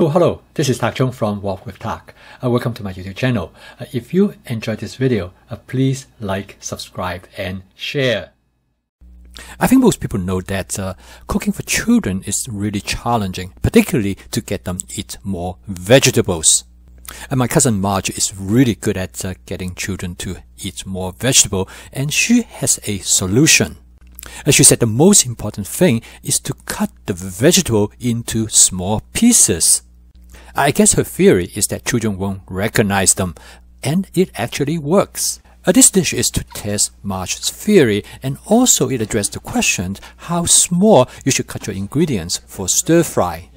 Oh, hello, this is Tak Chung from Walk with Tak. Welcome to my YouTube channel. If you enjoyed this video, please like, subscribe, and share. I think most people know that cooking for children is really challenging, particularly to get them to eat more vegetables. And my cousin Marge is really good at getting children to eat more vegetable, and she has a solution. As she said, the most important thing is to cut the vegetable into small pieces. I guess her theory is that children won't recognize them, and it actually works. This dish is to test Marge's theory, and also it addressed the question how small you should cut your ingredients for stir fry.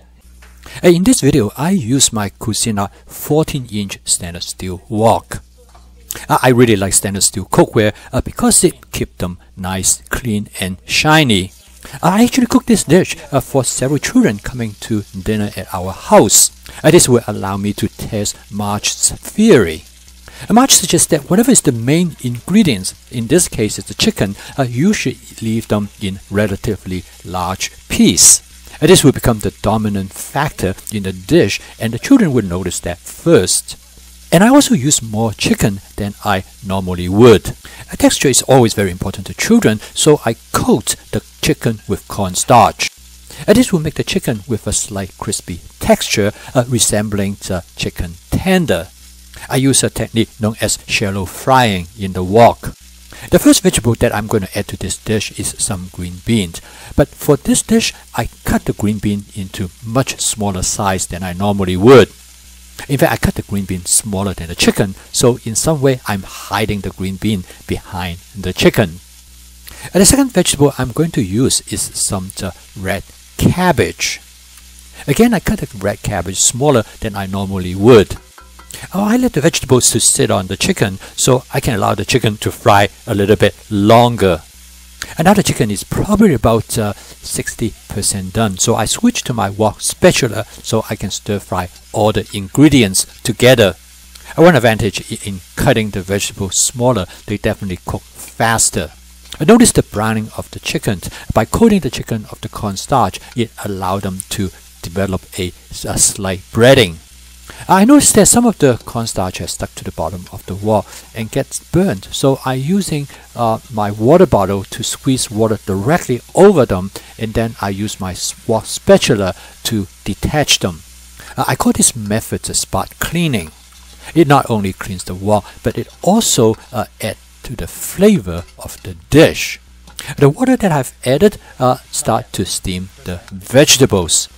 In this video, I use my Cucina 14-inch stainless steel wok. I really like stainless steel cookware because it keeps them nice, clean, and shiny. I actually cooked this dish for several children coming to dinner at our house. This will allow me to test Marge's theory. Marge suggests that whatever is the main ingredients, in this case it's the chicken, you should leave them in relatively large piece. This will become the dominant factor in the dish, and the children will notice that first. And I also use more chicken than I normally would. Texture is always very important to children, so I coat the chicken with cornstarch. This will make the chicken with a slight crispy texture resembling the chicken tender. I use a technique known as shallow frying in the wok. The first vegetable that I'm going to add to this dish is some green beans. But for this dish, I cut the green bean into much smaller size than I normally would. In fact, I cut the green bean smaller than the chicken, so in some way I'm hiding the green bean behind the chicken. And the second vegetable I'm going to use is some red cabbage. Again, I cut the red cabbage smaller than I normally would. I let the vegetables to sit on the chicken so I can allow the chicken to fry a little bit longer. And now the chicken is probably about 60% done, so I switch to my wok spatula so I can stir fry all the ingredients together. One advantage in cutting the vegetables smaller, they definitely cook faster. Notice the browning of the chicken. By coating the chicken of the cornstarch, it allowed them to develop a slight breading. I noticed that some of the cornstarch has stuck to the bottom of the wok and gets burnt, so I'm using my water bottle to squeeze water directly over them, and then I use my wok spatula to detach them. I call this method spot cleaning. It not only cleans the wok, but it also adds to the flavor of the dish. The water that I've added start to steam the vegetables.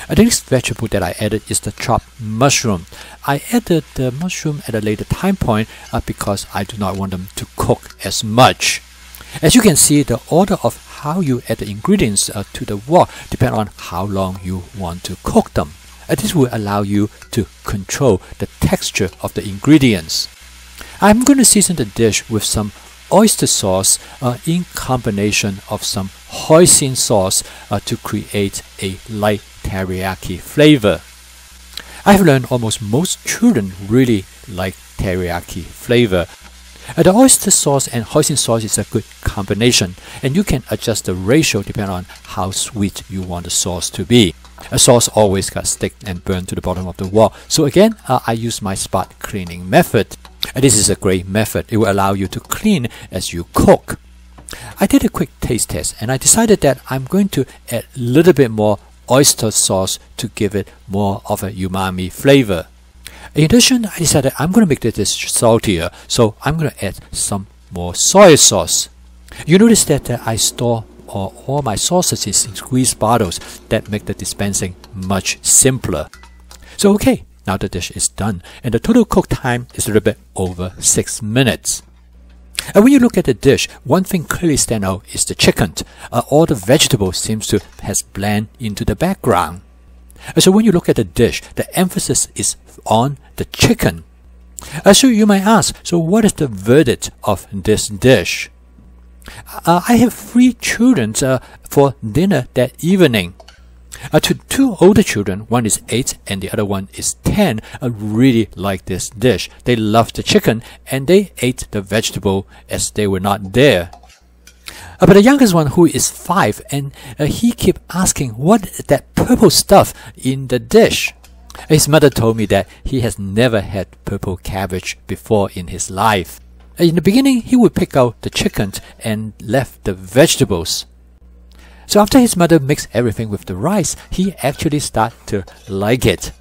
The next vegetable that I added is the chopped mushroom. I added the mushroom at a later time point because I do not want them to cook as much. As you can see, the order of how you add the ingredients to the wok depends on how long you want to cook them. This will allow you to control the texture of the ingredients. I'm going to season the dish with some oyster sauce in combination of some hoisin sauce to create a light teriyaki flavor. I've learned almost most children really like teriyaki flavor. The oyster sauce and hoisin sauce is a good combination, and you can adjust the ratio depending on how sweet you want the sauce to be. A sauce always got stick and burn to the bottom of the wok, so again I use my spot cleaning method. This is a great method. It will allow you to clean as you cook. I did a quick taste test, and I decided that I'm going to add a little bit more oyster sauce to give it more of a umami flavor. In addition, I decided I'm going to make this dish saltier, so I'm going to add some more soy sauce. You notice that I store all my sauces in squeeze bottles that make the dispensing much simpler. So okay, now the dish is done, and the total cook time is a little bit over 6 minutes. And when you look at the dish, one thing clearly stands out is the chicken. All the vegetables seems to has blend into the background. So when you look at the dish, the emphasis is on the chicken. So you might ask, so what is the verdict of this dish? I have 3 children for dinner that evening. To 2 older children, one is 8 and the other one is 10, really like this dish. They love the chicken and they ate the vegetable as they were not there. But the youngest one, who is 5, and he kept asking what is that purple stuff in the dish. His mother told me that he has never had purple cabbage before in his life. In the beginning, he would pick out the chicken and left the vegetables. So after his mother mixed everything with the rice, he actually started to like it.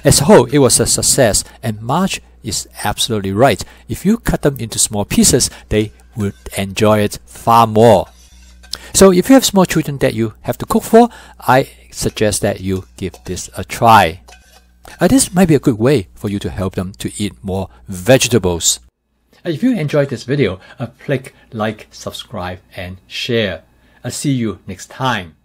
As a whole, it was a success, and Marge is absolutely right. If you cut them into small pieces, they would enjoy it far more. So if you have small children that you have to cook for, I suggest that you give this a try. This might be a good way for you to help them to eat more vegetables. If you enjoyed this video, click like, subscribe, and share. I'll see you next time.